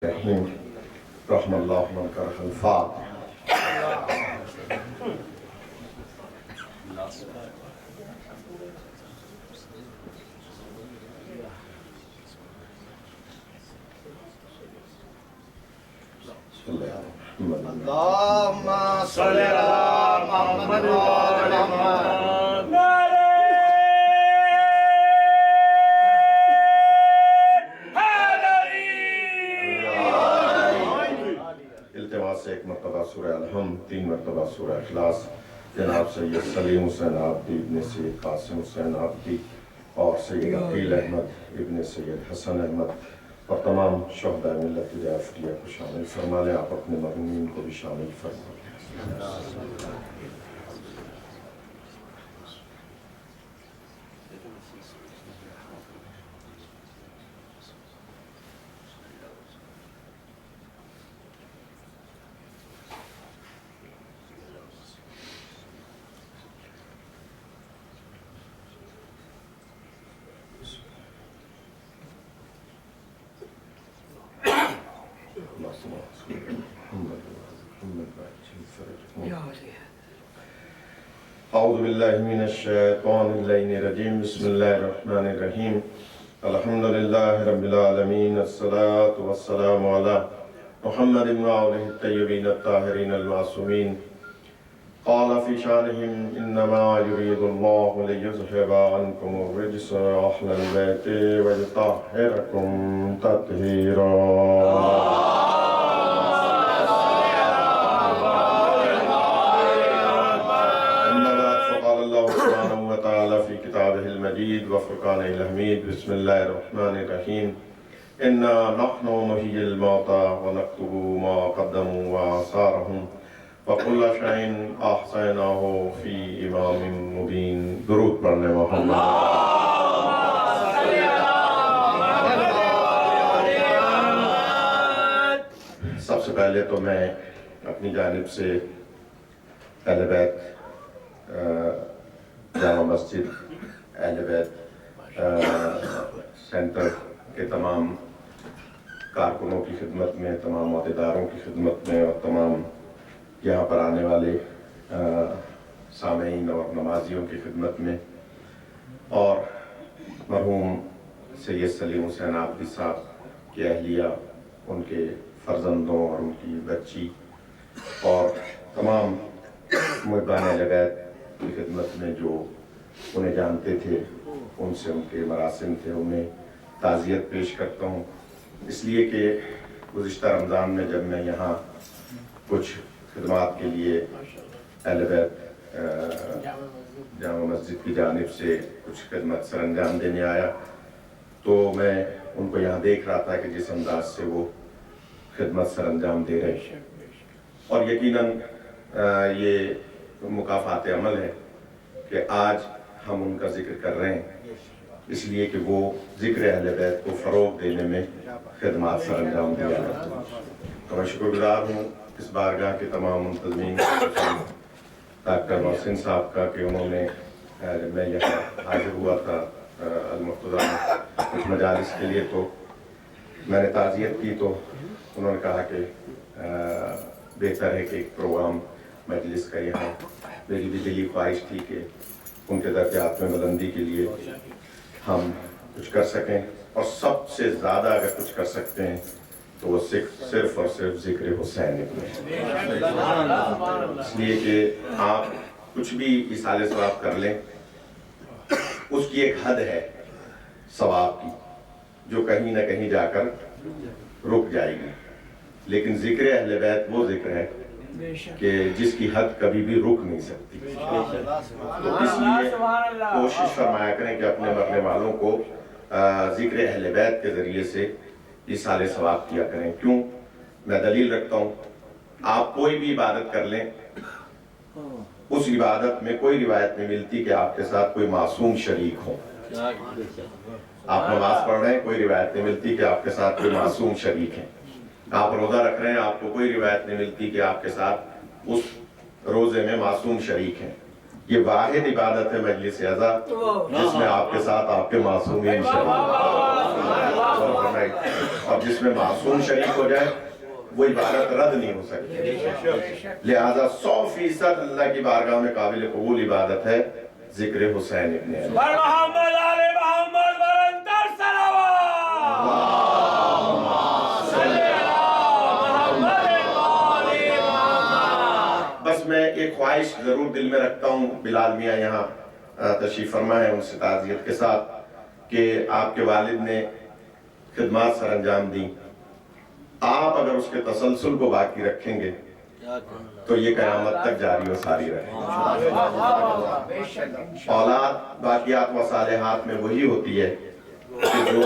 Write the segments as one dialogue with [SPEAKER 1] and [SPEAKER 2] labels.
[SPEAKER 1] الرحیم رحم اللہ من کرہ الفاتحہ۔
[SPEAKER 2] اللہم صلی علی محمد وعلی محمد۔
[SPEAKER 1] التماس ایک مرتبہ سورہ الحمد، 3 مرتبہ سورہ اخلاص جناب سید سلیم حسین عابدی ابن سید قاسم حسین عابدی اور سید عقیل احمد ابن سید حسن احمد اور تمام شہداء ملت جعفریہ کو شامل فرما لیں۔ آپ اپنے مرحومین کو بھی شامل فرما لیں۔ اعوذ باللہ من الشیطان اللعین الرجیم، بسم اللہ الرحمن الرحیم۔ الحمدللہ رب العالمین، الصلاة والسلام علی محمد وآلہ الطیبین الطاہرین المعصومین۔ قال فی شانہم انما یرید اللہ لیذہب عنکم الرجس اہل البیت ویطہرکم تطہیرا۔ في كتابه المجيد وفرقانه الحميد، بسم الله الرحمن الرحيم۔ إنا نحن نحيي الموتى ونكتب ما قدموا وآثارهم وكل شيء أحصيناه في إمام مبين۔ درود پڑھنے محمد۔ سب سے پہلے تو میں اپنی جانب سے اہل بیت جامع مسجد اہل بیت سینٹر کے تمام کارکنوں کی خدمت میں، تمام عہدیداروں کی خدمت میں اور تمام یہاں پر آنے والے سامعین اور نمازیوں کی خدمت میں، اور مرحوم سید سلیم حسین عابدی صاحب کی اہلیہ، ان کے فرزندوں اور ان کی بچی اور تمام محبان اہل بیت کی خدمت میں جو انہیں جانتے تھے، ان سے ان کے مراسم تھے، انہیں تعزیت پیش کرتا ہوں، اس لیے کہ گزشتہ رمضان میں جب میں یہاں کچھ خدمات کے لیے اہل بیت جامع مسجد کی جانب سے کچھ خدمت سر انجام دینے آیا تو میں ان کو یہاں دیکھ رہا تھا کہ جس انداز سے وہ خدمت سر انجام دے رہے ہیں، اور یقیناً یہ مکافات عمل ہے کہ آج ہم ان کا ذکر کر رہے ہیں، اس لیے کہ وہ ذکر اہل بیت کو فروغ دینے میں خدمات سر انجام دیا ہے۔ تو میں شکر گزار ہوں اس بارگاہ کے تمام منتظمین ڈاکٹر محسن صاحب کا کہ انہوں نے، جب میں یہاں حاضر ہوا تھا المرتضیٰ میں کچھ مجالس کے لیے تو میں نے تعزیت کی، تو انہوں نے کہا کہ بہتر ہے کہ ایک پروگرام مجلس کا یہاں، میری بھی دلی خواہش تھی کہ ان کے درجات میں بلندی کے لیے ہم کچھ کر سکیں، اور سب سے زیادہ اگر کچھ کر سکتے ہیں تو وہ صرف اور صرف ذکر حسین ابن ہے، اس لیے کہ آپ کچھ بھی ایصال ثواب کر لیں، اس کی ایک حد ہے ثواب کی جو کہیں نہ کہیں جا کر رک جائے گی، لیکن ذکر اہل بیت وہ ذکر ہے کہ جس کی حد کبھی بھی رک نہیں سکتی۔ تو اس لیے کوشش فرمایا کریں کہ اپنے مرنے والوں کو ذکر اہل بیت کے ذریعے سے ایصال ثواب کیا کریں۔ کیوں؟ میں دلیل رکھتا ہوں، آپ کوئی بھی عبادت کر لیں، اس عبادت میں کوئی روایت نہیں ملتی کہ آپ کے ساتھ کوئی معصوم شریک ہو۔ آپ نماز پڑھ رہے ہیں، کوئی روایت نہیں ملتی کہ آپ کے ساتھ کوئی معصوم شریک ہے۔ آپ روزہ رکھ رہے ہیں، آپ کو کوئی روایت نہیں ملتی کہ آپ کے ساتھ اس روزے میں معصوم شریک ہیں۔ یہ واحد عبادت ہے مجلس عزا جس میں آپ کے ساتھ آپ کے معصومین اور جس میں معصوم شریک ہو جائے وہ عبادت رد نہیں ہو سکتی. لہذا 100% اللہ کی بارگاہ میں قابل قبول عبادت ہے ذکر حسین ابن علی.
[SPEAKER 3] محمد علی محمد برنتر صلوات صلی اللہ محمد علی محمد.
[SPEAKER 1] بس میں ایک خواہش ضرور دل میں رکھتا ہوں. بلال میاں یہاں تشریف فرما ہے ان سے تعزیت کے ساتھ کہ آپ کے والد نے خدمات سر انجام دی. آپ اگر اس کے تسلسل کو باقی رکھیں گے تو یہ قیامت تک جاری و ساری رہے. اولاد باقیات و صالحات میں وہی ہوتی ہے کہ جو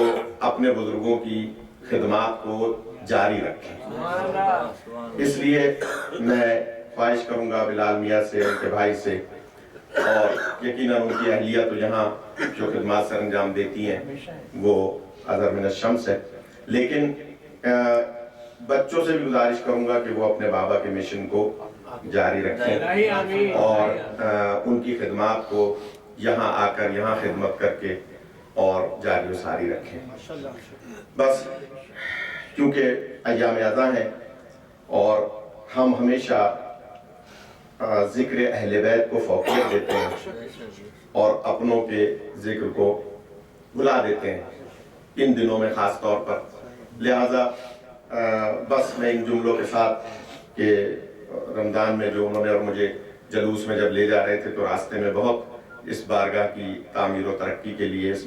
[SPEAKER 1] اپنے بزرگوں کی خدمات کو جاری رکھیں. اس لیے میں خواہش کروں گا بلال میاں سے، ان کے بھائی سے، اور یقیناً ان کی اہلیہ تو یہاں جو خدمات سر انجام دیتی ہیں وہ اظہر من الشمس ہے، لیکن بچوں سے بھی گزارش کروں گا کہ وہ اپنے بابا کے مشن کو جاری رکھیں اور ان کی خدمات کو یہاں آ کر یہاں خدمت کر کے اور جاری و ساری رکھیں. بس کیونکہ ایام عزا ہیں اور ہم ہمیشہ ذکر اہل بیت کو فوقیت دیتے ہیں اور اپنوں کے ذکر کو بلا دیتے ہیں ان دنوں میں خاص طور پر. لہذا بس میں ان جملوں کے ساتھ کہ رمضان میں جو انہوں نے اور مجھے جلوس میں جب لے جا رہے تھے تو راستے میں بہت اس بارگاہ کی تعمیر و ترقی کے لیے، اس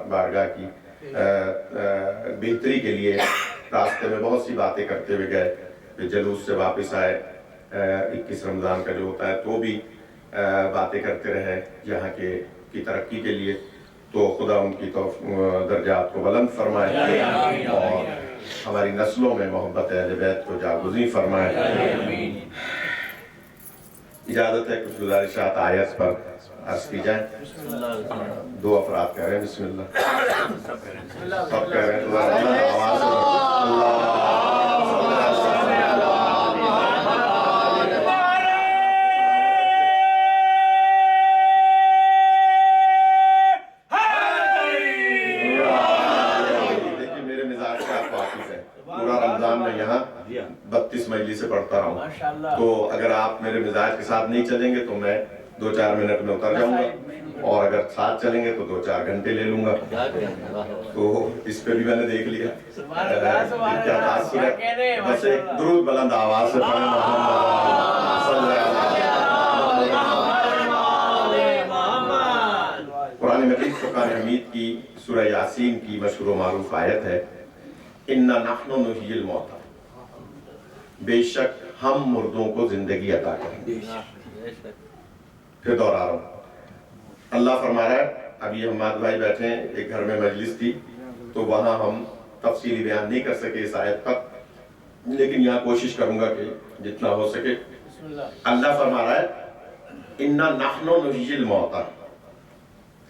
[SPEAKER 1] بارگاہ کی بہتری کے لیے راستے میں بہت سی باتیں کرتے ہوئے گئے. کہ جلوس سے واپس آئے 21 رمضان کا جو ہوتا ہے تو بھی باتیں کرتے رہے یہاں کی ترقی کے لیے. تو خدا ان کی درجات کو بلند فرمائے اور ہماری نسلوں میں محبت اہل بیت کو جاگزیں فرمائے. اجازت ہے کچھ گزارشات آیت پر عرض کی جائیں. 2 افراد کہہ رہے ہیں بسم اللہ. سب کہہ رہے ہیں آواز اللہ. میں یہاں 32 مجلس سے پڑھتا رہا ہوں تو اگر آپ میرے مزاج کے ساتھ نہیں چلیں گے تو میں 2-4 منٹ میں اتر جاؤں گا اور اگر ساتھ چلیں گے تو 2-4 گھنٹے لے لوں گا. تو اس پہ بھی میں نے دیکھ لیا کیا تاثر ہے. بس ایک درود بلند آواز سے پڑھیں قرآن مجید فرقان حمید کی سورہ یاسین کی مشہور و معروف آیت ہے اِنَّا نَحْنُ نُحْيِي الْمَوْتَى. بے شک ہم مردوں کو زندگی عطا کریں گے. پھر دوہرا رہا ہوں. اللہ فرما رہا ہے، ابھی حماد بھائی بیٹھے ہیں، ایک گھر میں مجلس تھی تو وہاں ہم تفصیلی بیان نہیں کر سکے اس آیت پر، لیکن یہاں کوشش کروں گا کہ جتنا ہو سکے. اللہ فرما رہا ہے اِنَّا نَحْنُ نُحْيِي الْمَوْتَى.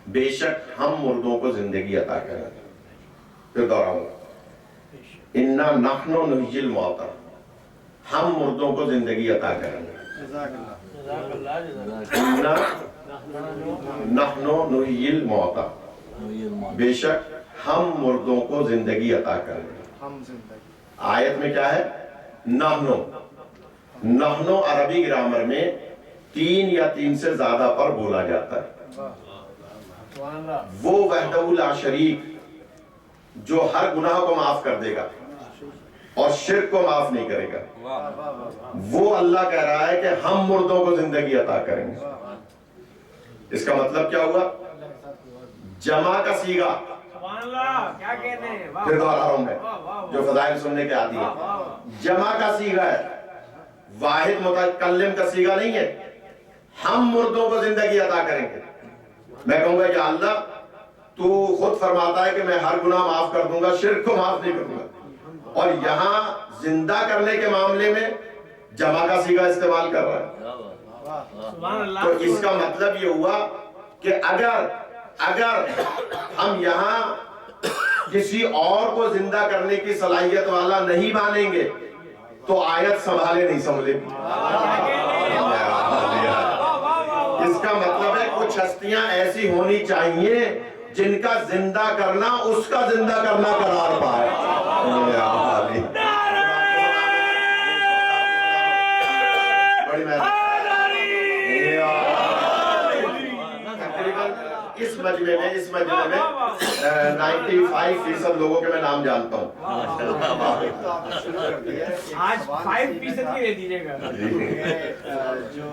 [SPEAKER 1] بے شک ہم مردوں کو زندگی عطا کریں گے. پھر دوہرا ہوں. اِنَّا نَحْنُ نُحْيِي الْمَوْتَى. ہم مردوں کو زندگی عطا کریں گے. اِنَّا نَحْنُ نُحْيِي الْمَوْتَى. بے شک ہم مردوں کو زندگی عطا کریں گے. آیت میں کیا ہے؟ نحنو. نحنو عربی گرامر میں 3 یا 3 سے زیادہ پر بولا جاتا ہے. وہ وحدہ لا شریک جو ہر گناہ کو معاف کر دے گا اور شرک کو معاف نہیں کرے گا، وہ اللہ کہہ رہا ہے کہ ہم مردوں کو زندگی عطا کریں گے. اس کا مطلب کیا ہوا؟ جمع کا صیغہ. پھر دوہرا رہا ہوں میں جو فضائل سننے کے عادی ہے. جمع کا صیغہ ہے، واحد متکلم کا صیغہ نہیں ہے. ہم مردوں کو زندگی عطا کریں گے. میں کہوں گا یا اللہ تو خود فرماتا ہے کہ میں ہر گناہ معاف کر دوں گا، شرک کو معاف نہیں کروں گا، اور یہاں زندہ کرنے کے معاملے میں جمع کا صیغہ استعمال کر رہا ہے. تو اس کا مطلب یہ ہوا کہ اگر ہم یہاں کسی اور کو زندہ کرنے کی صلاحیت والا نہیں مانیں گے تو آیت سنبھالے نہیں سنبھلے. اس کا مطلب کچھ ہستیاں ایسی ہونی چاہیے جن کا زندہ کرنا اس کا زندہ کرنا قرار پائے. بڑی مہربانی. اس مجمع میں 95% لوگوں کے میں نام جانتا ہوں.
[SPEAKER 3] آج 5% کی دے دیجیے گا.
[SPEAKER 2] جو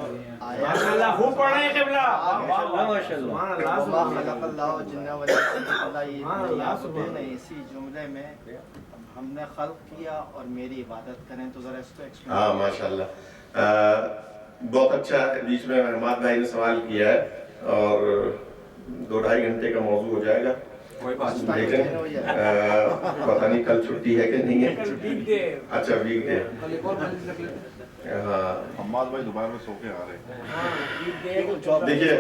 [SPEAKER 3] اللہ خوب پڑھ رہے ہیں قبلہ.
[SPEAKER 2] اسی جملے میں ہم نے خلق کیا اور میری عبادت کریں, تو ذرا اس کو ایکسپلین.
[SPEAKER 1] ہاں ماشاءاللہ, بہت اچھا. بیچ میں احمد بھائی نے سوال کیا ہے اور 2-2.5 گھنٹے کا موضوع ہو جائے گا. لیکن پتہ نہیں کل چھٹی ہے کہ نہیں ہے. اچھا ویک ڈے. ہاں
[SPEAKER 4] حماد بھائی دوبارہ میں سو کے آ رہے ہیں.
[SPEAKER 1] دیکھیے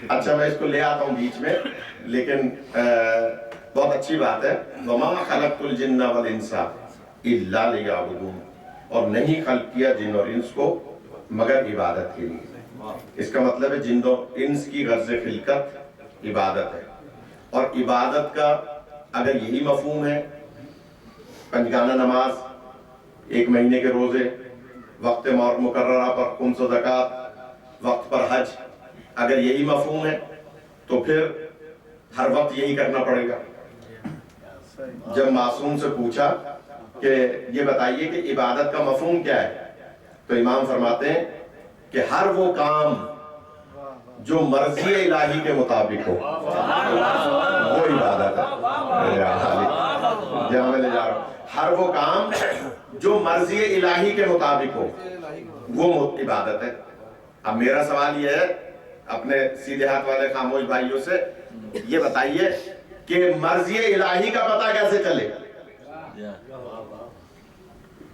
[SPEAKER 1] اچھا میں اس کو لے آتا ہوں بیچ میں, لیکن بہت اچھی بات ہے. وَمَا خَلَقْتُ الْجِنَّ وَالْإِنسَ إِلَّا لِيَعْبُدُونِ, اور نہیں خلق کیا جن اور انس کو مگر عبادت کے لیے. اس کا مطلب ہے جن اور انس کی غرض خلقت عبادت ہے, اور عبادت کا اگر یہی مفہوم ہے, پنجگانہ نماز, 1 مہینے کے روزے, وقت مقررہ پر خمس و زکوٰۃ, وقت پر حج, اگر یہی مفہوم ہے تو پھر ہر وقت یہی کرنا پڑے گا. جب معصوم سے پوچھا کہ یہ بتائیے کہ عبادت کا مفہوم کیا ہے, تو امام فرماتے ہیں کہ ہر وہ کام جو مرضی الہی کے مطابق ہو وہ عبادت ہے. جہاں میں لے جا رہا ہوں, ہر وہ کام جو مرضی الہی کے مطابق ہو وہ عبادت ہے. اب میرا سوال یہ ہے اپنے سیدھے ہاتھ والے خاموش بھائیوں سے, یہ بتائیے کہ مرضی الہی کا پتہ کیسے چلے؟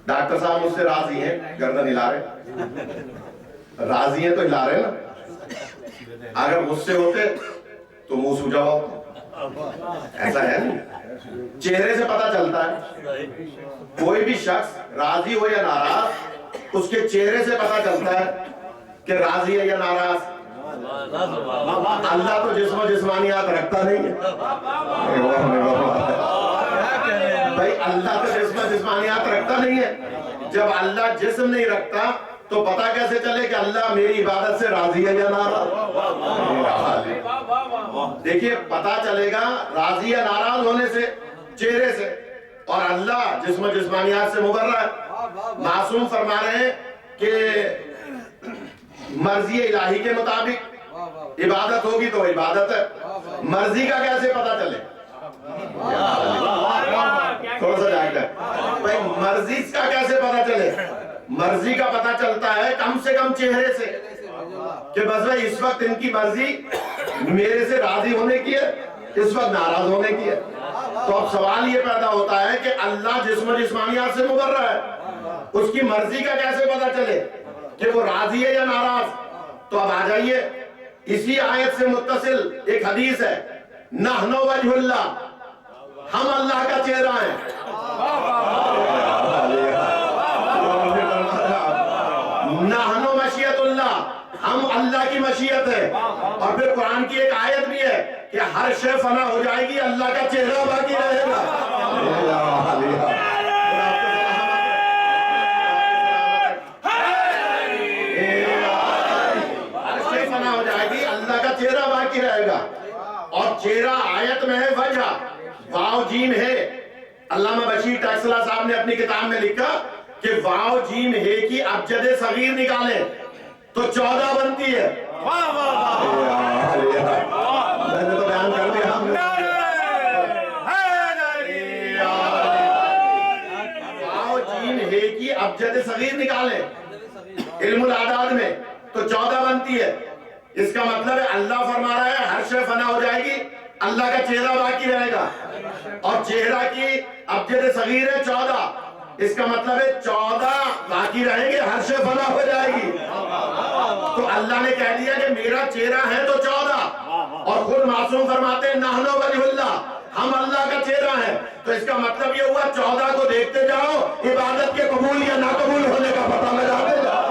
[SPEAKER 1] ڈاکٹر صاحب مجھ سے راضی ہیں, گردن ہلا رہے, راضی ہیں تو ہلا رہے نا. اگر غصے ہوتے تو منہ سوجا ہوتا. ایسا ہے نہیں, چہرے سے پتہ چلتا ہے. کوئی بھی شخص راضی ہو یا ناراض اس کے چہرے سے پتہ چلتا ہے کہ راضی ہے یا ناراض. اللہ تو جسم و جسمانیات رکھتا نہیں ہے بھائی, اللہ تو جسم و جسمانیات رکھتا نہیں ہے. جب اللہ جسم نہیں رکھتا تو پتہ کیسے چلے کہ اللہ میری عبادت سے راضی ہے یا ناراض؟ دیکھیے پتہ چلے گا راضی یا ناراض ہونے سے چہرے سے, اور اللہ جسم و جسمانیات سے مبرہ ہے. معصوم فرما رہے ہیں کہ مرضی الہی کے مطابق عبادت ہوگی تو عبادت ہے. مرضی کا کیسے پتہ چلے؟ تھوڑا سا جائے بھائی, مرضی کا کیسے پتہ چلے؟ مرضی کا پتہ چلتا ہے کم سے کم چہرے سے کہ بس بھائی اس وقت ان کی مرضی میرے سے راضی ہونے کی ہے, اس وقت ناراض ہونے کی ہے. تو اب سوال یہ پیدا ہوتا ہے کہ اللہ جسم و جسمانیات سے مبرہ ہے, اس کی مرضی کا کیسے پتہ چلے کہ وہ راضی ہے یا ناراض؟ تو اب آ جائیے, اسی آیت سے متصل ایک حدیث ہے, نحن وجہ اللہ, ہم اللہ کا چہرہ ہیں. نحن مشیت اللہ, ہم اللہ کی مشیت ہے. اور پھر قرآن کی ایک آیت بھی ہے کہ ہر شے فنا ہو جائے گی, اللہ کا چہرہ باقی رہے گا. ہر شے فنا ہو جائے گی, اللہ کا چہرہ باقی رہے گا. اور چہرہ آیت میں ہے وجہ, واو جیم ہے. علامہ بشیر ٹیکسلا صاحب نے اپنی کتاب میں لکھا کہ واو جیم ہے کی ابجد صغیر نکالیں تو 14 بنتی ہے. میں نے تو بیان کر دیا. واو جیم ہے کی ابجد صغیر نکالیں علم الاعداد میں تو 14 بنتی ہے. اس کا مطلب ہے اللہ فرما رہا ہے ہر شے فنا ہو جائے گی, اللہ کا چہرہ باقی رہے گا. اور چہرہ کی ابجد صغیر ہے 14, اس کا مطلب ہے 14 باقی رہیں گے, ہر شے فنا ہو جائے گی. تو اللہ نے کہہ دیا کہ میرا چہرہ ہے تو 14, اور خود معصوم فرماتے ہیں نحن وجہ اللہ, ہم اللہ کا چہرہ ہیں. تو اس کا مطلب یہ ہوا 14 کو دیکھتے جاؤ, عبادت کے قبول یا ناقبول ہونے کا پتہ لگاتے جاؤ.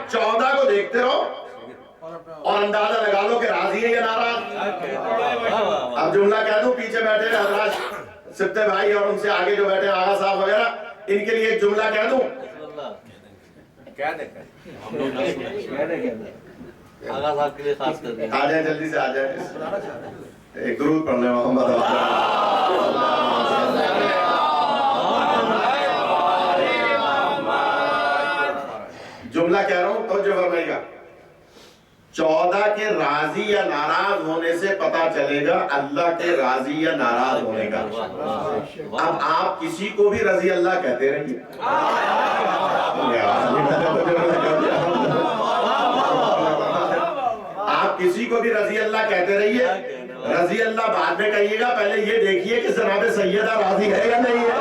[SPEAKER 1] آپ 14 کو دیکھتے رہو اور اندازہ لگا لو کہ راضی ہے یا ناراض. اب جملہ کہہ دوں, پیچھے بیٹھے حضرات سبتے بھائی اور ان سے آگے جو بیٹھے آغا صاحب وغیرہ, ان کے لیے ایک جملہ کہہ دوں.
[SPEAKER 5] آغا صاحب کے لیے خاص کر دیں.
[SPEAKER 1] آ جائیں, جلدی سے آ جائیں. ایک درود پڑھ لیں محمد. جملہ کہہ رہا ہوں توجہ فرمائیے گا. 14 کے راضی یا ناراض ہونے سے پتا چلے گا اللہ کے راضی یا ناراض ہونے کا. اب آپ کسی کو بھی رضی اللہ کہتے رہیے. آپ کسی کو بھی رضی اللہ کہتے رہیے. رضی اللہ بعد میں کہیے گا, پہلے یہ دیکھیے کہ جناب سیدہ راضی ہے یا نہیں ہے.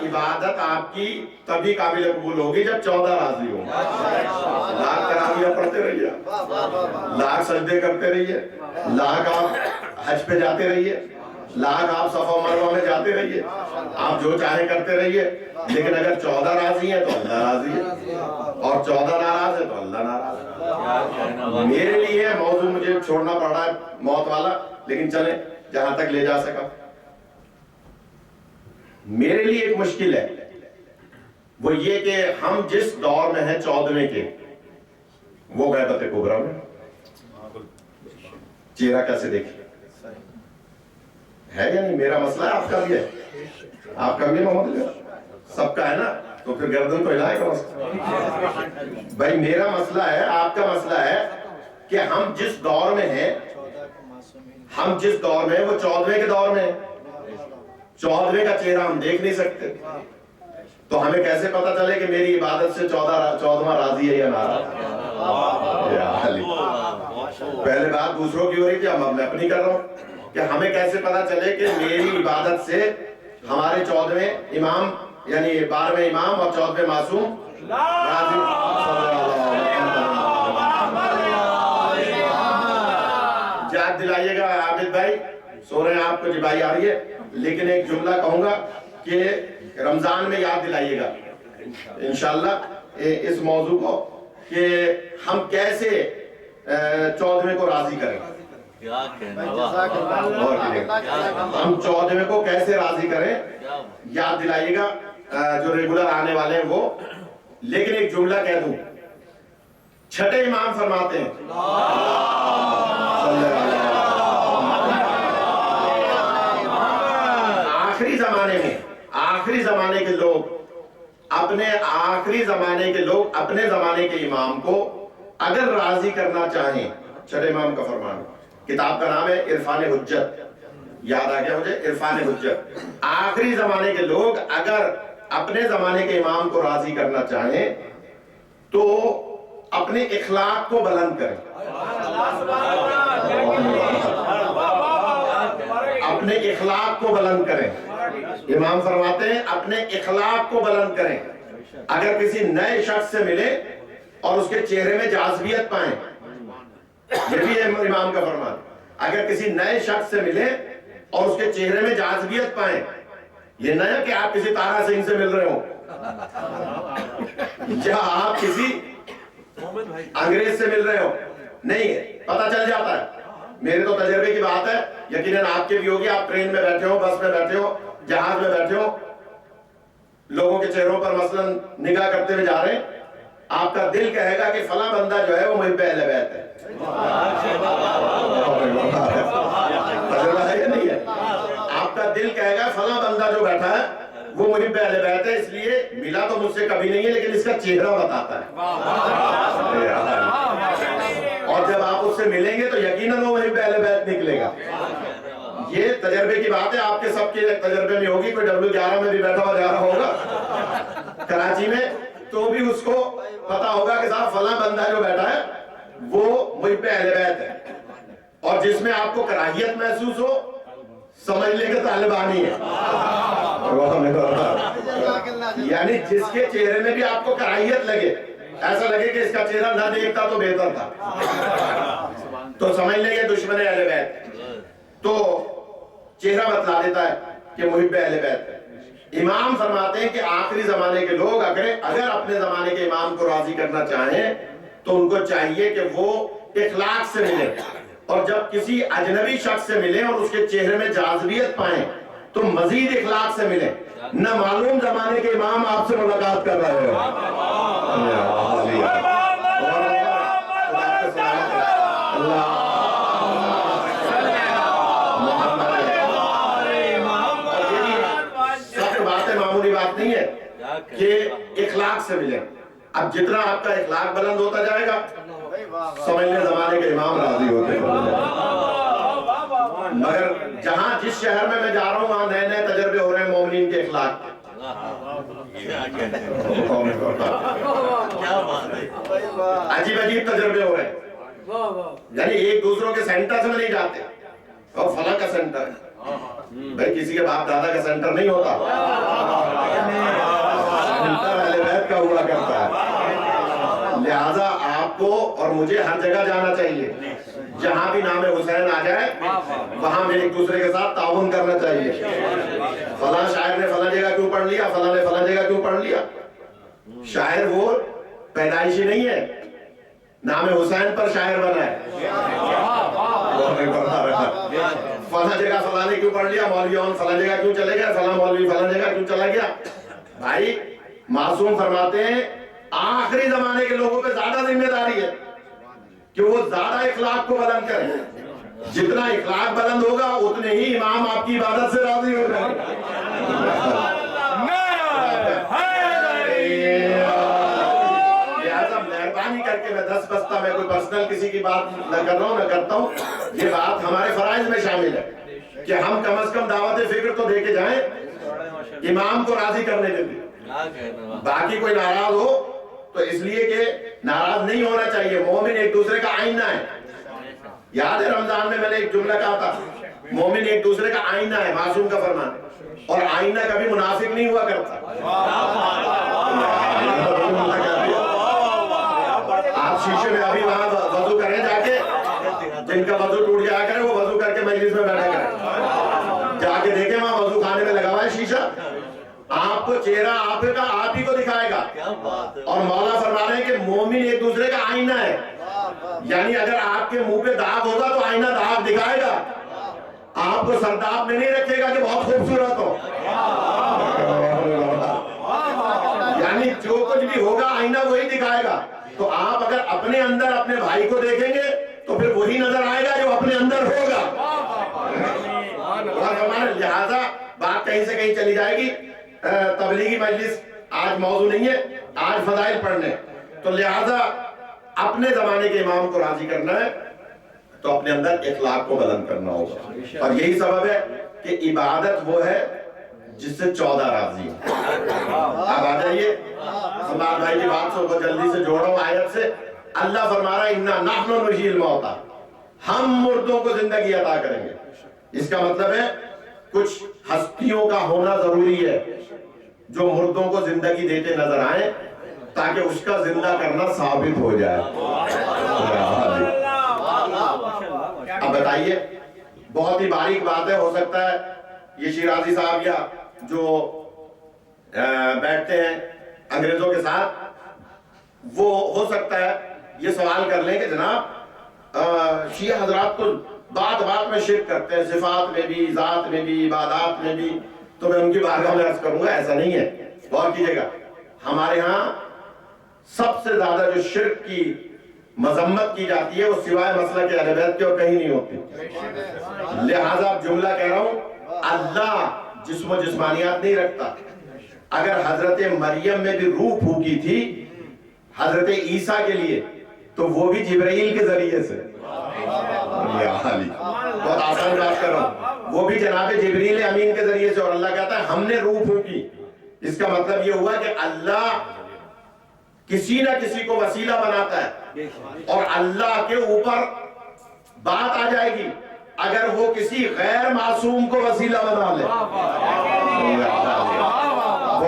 [SPEAKER 1] عبادت آپ کی تبھی قابل قبول ہوگی جب 14 راضی ہوں. لاکھ تراویح پڑھتے رہیے, لاکھ سجدے کرتے رہیے, لاکھ آپ حج پہ جاتے رہیے, لاکھ آپ صفا و مروہ میں جاتے رہیے, آپ جو چاہیں کرتے رہیے, لیکن اگر 14 راضی ہیں تو اللہ راضی ہے, اور 14 ناراض ہے تو اللہ ناراض ہے. میرے لیے موضوع مجھے چھوڑنا پڑ رہا ہے موت والا, لیکن چلیں جہاں تک لے جا سکا. میرے لیے ایک مشکل ہے, وہ یہ کہ ہم جس دور میں ہیں 14ویں کے, وہ غیبت کبریٰ میں. چہرہ کیسے دیکھیں ہے یا نہیں؟ میرا مسئلہ ہے, آپ کا بھی ہے. آپ کا بھی ہے محمد, سب کا ہے نا, تو پھر گردن تو ہلائے گا. بھائی میرا مسئلہ ہے, آپ کا مسئلہ ہے کہ ہم جس دور میں ہیں, ہم جس دور میں ہیں وہ 14ویں کے دور میں ہیں. 14ویں کا چہرہ ہم دیکھ نہیں سکتے, تو ہمیں کیسے پتا چلے کہ میری عبادت سے 14واں راضی ہے یا ناراض؟ پہلے بات دوسروں کی ہو رہی تھی, اب میں اپنی کر رہا ہوں کہ ہمیں کیسے پتا چلے کہ میری عبادت سے ہمارے 14ویں امام یعنی 12ویں امام اور 14ویں معصوم راضی. یاد دلائیے گا عابد بھائی, سو رہے ہیں آپ کو جبائی آ رہی ہے, لیکن ایک جملہ کہوں گا کہ رمضان میں یاد دلائیے گا انشاءاللہ اس موضوع کو, کہ ہم کیسے 14ویں کو راضی کریں. ہم 14ویں کو کیسے راضی کریں یاد دلائیے گا جو ریگولر آنے والے ہیں وہ. لیکن ایک جملہ کہہ دوں, چھٹے امام فرماتے ہیں آخری زمانے کے لوگ اپنے زمانے کے امام کو اگر راضی کرنا چاہیں, چھٹے امام کا فرمان, کتاب کا نام ہے عرفان حجت, یاد آ گیا مجھے, عرفان حجت. آخری زمانے کے لوگ اگر اپنے زمانے کے امام کو راضی کرنا چاہیں تو اپنے اخلاق کو بلند کریں. اپنے اخلاق کو بلند کریں. امام فرماتے ہیں اپنے اخلاق کو بلند کریں. اگر کسی نئے شخص سے ملے اور اس کے چہرے میں جاذبیت پائیں, یہ بھی ہے امام کا فرمان, اگر کسی نئے شخص سے ملے اور اس کے چہرے میں جاذبیت پائیں, یہ نہ ہے کہ آپ کسی طارا سنگھ سے مل رہے ہو یا آپ کسی انگریز سے مل رہے ہو, نہیں, پتہ چل جاتا ہے. میرے تو تجربے کی بات ہے, یقیناً آپ کے بھی ہوگی, آپ ٹرین میں بیٹھے ہو, بس میں بیٹھے ہو, جہاز میں بیٹھے ہو, لوگوں کے چہروں پر مثلا نگاہ کرتے ہوئے جا رہے ہیں, آپ کا دل کہے گا کہ فلاں بندہ جو ہے وہ محب اہل بیت ہے. تجربہ ہے یا نہیں ہے؟ آپ کا دل کہے گا فلاں بندہ جو بیٹھا ہے وہ محب اہل بیت ہے, اس لیے ملا تو مجھ سے کبھی نہیں ہے لیکن اس کا چہرہ بتاتا ہے. اور جب آپ اس سے ملیں گے تو یقیناً وہ محب اہل بیت نکلے گا. یہ تجربے کی بات ہے, آپ کے سب کے تجربے میں ہوگی. کوئی W11 میں بھی بیٹھا ہوا جا رہا ہوگا کراچی میں, تو بھی اس کو پتا ہوگا کہ صاحب فلاں بندہ جو بیٹھا ہے وہ محب اہل بیت ہے. اور جس میں آپ کو کراہیت محسوس ہو, سمجھ لیں کہ طالبانی ہے. یعنی جس کے چہرے میں بھی آپ کو کراہیت لگے, ایسا لگے کہ اس کا چہرہ نہ دیکھتا تو بہتر تھا, تو سمجھ لیں گے دشمن اہل بیت. تو چہرہ بتلا دیتا ہے کہ محب اہل بیت ہے. امام فرماتے ہیں کہ آخری زمانے کے لوگ اگر اپنے زمانے کے امام کو راضی کرنا چاہیں تو ان کو چاہیے کہ وہ اخلاق سے ملے, اور جب کسی اجنبی شخص سے ملیں اور اس کے چہرے میں جاذبیت پائیں تو مزید اخلاق سے ملیں. نہ معلوم زمانے کے امام آپ سے ملاقات کر رہے ہو. معمولی بات نہیں ہے کہ اخلاق سے ملیں. اب جتنا آپ کا اخلاق بلند ہوتا جائے گا سمجھ لیں زمانے کے امام راضی ہوتے ہیں. مگر جہاں جس شہر میں میں جا رہا ہوں وہاں نئے نئے تجربے ہو رہے ہیں مومنین کے اخلاق کے. عجیب عجیب تجربے ہو رہے ہیں. یعنی ایک دوسروں کے سینٹر سے میں نہیں جاتے اور فلاں کا سینٹر ہے. بھائی کسی کے باپ دادا کا سینٹر نہیں ہوتا, سینٹر اہل بیت کا ہوا کرتا ہے. لہذا آپ کو اور مجھے ہر جگہ جانا چاہیے, جہاں بھی نام حسین آ جائے وہاں میں ایک دوسرے کے ساتھ تعاون کرنا چاہیے. فلاں شاعر نے فلاں جگہ کیوں پڑھ لیا, فلاں نے فلاں جگہ کیوں پڑھ لیا. شاعر وہ پیدائشی نہیں ہے, نام حسین پر شاعر بنا ہے. فلاں جگہ فلاں نے کیوں پڑھ لیا, مولوی فلاں جگہ کیوں چلے گئے, فلاں مولوی فلاں جگہ کیوں چلا گیا. بھائی معصوم فرماتے ہیں آخری زمانے کے لوگوں پہ زیادہ ذمہ داری ہے کہ وہ زیادہ اخلاق کو بلند کریں. جتنا اخلاق بلند ہوگا اتنے ہی امام آپ کی عبادت سے راضی ہو جائیں گے. لہذا مہربانی کر کے میں دس بستہ میں کوئی پرسنل کسی کی بات نہ کر رہا ہوں نہ کرتا ہوں, یہ بات ہمارے فرائض میں شامل ہے کہ ہم کم از کم دعوت فکر تو دے کے جائیں امام کو راضی کرنے کے لیے. باقی کوئی ناراض ہو تو اس لیے کہ ناراض نہیں ہونا چاہیے. مومن ایک دوسرے کا آئینہ ہے. یاد ہے رمضان میں میں نے ایک جملہ کہا تھا, مومن ایک دوسرے کا آئینہ ہے, معصوم کا فرمان, اور آئینہ کبھی منافق نہیں ہوا کرتا. آپ شیشے میں ابھی وہاں وضو کریں جا کے, جن کا وضو ٹوٹ جایا کرے وہ وضو کر کے مجلس میں بیٹھا کریں, جا کے دیکھیں وہاں وضو خانے میں لگا ہوا ہے شیشہ, آپ کو چہرہ آپ کا آپ ہی کو دکھائے گا. اور مولا فرما رہے ہیں کہ مومن ایک دوسرے کا آئینہ ہے. یعنی اگر آپ کے منہ پہ داغ ہوگا تو آئینہ داغ دکھائے گا, آپ کو سرداب میں نہیں رکھے گا کہ بہت خوبصورت ہو. یعنی جو کچھ بھی ہوگا آئینہ وہی دکھائے گا. تو آپ اگر اپنے اندر اپنے بھائی کو دیکھیں گے تو پھر وہی نظر آئے گا جو اپنے اندر ہوگا. لہذا بات کہیں سے کہیں چلی جائے گی. تبلیغی مجلس آج موضوع نہیں ہے, آج فضائل پڑھنے, تو لہذا اپنے زمانے کے امام کو راضی کرنا ہے تو اپنے اندر اخلاق کو بلند کرنا ہوگا. اور یہی سبب ہے کہ عبادت وہ ہے جس سے 14 راضی ہیں. اب آ جائیے سماعت بھائی کی بات کو جلدی سے جوڑو آیت سے. اللہ فرما رہا ہے اِنَّا نَحْنُ نُحْيِي الْمَوْتَىٰ, ہم مردوں کو زندگی عطا کریں گے. اس کا مطلب ہے کچھ ہستیوں کا ہونا ضروری ہے جو مردوں کو زندگی دیتے نظر آئیں تاکہ اس کا زندہ کرنا ثابت ہو جائے. اب بتائیے, بہت ہی باریک بات ہے, ہو سکتا ہے یہ شیرازی صاحب یا جو بیٹھتے ہیں انگریزوں کے ساتھ وہ ہو سکتا ہے یہ سوال کر لیں کہ جناب شیعہ حضرات تو بات بات میں شرک کرتے ہیں, صفات میں بھی, ذات میں بھی, عبادات میں بھی, تو میں ان کی بارگاہ میں عرض کروں گا ایسا نہیں ہے. غور کیجئے گا, ہمارے ہاں سب سے زیادہ جو شرک کی مذمت کی جاتی ہے وہ سوائے مسلک اہل بیت کے اور کہیں نہیں ہوتی. لہذا جملہ کہہ رہا ہوں, اللہ جسم و جسمانیات نہیں رکھتا. اگر حضرت مریم میں بھی روح پھونکی تھی حضرت عیسیٰ کے لیے تو وہ بھی جبرائیل کے ذریعے سے. بہت آسان بات کر رہا ہوں, وہ بھی جناب جبریل امین کے ذریعے سے. اور اللہ کہتا ہے ہم نے روح پھونکی. اس کا مطلب یہ ہوا کہ اللہ کسی نہ کسی کو وسیلہ بناتا ہے اور اللہ کے اوپر بات آ جائے گی اگر وہ کسی غیر معصوم کو وسیلہ بنا لے.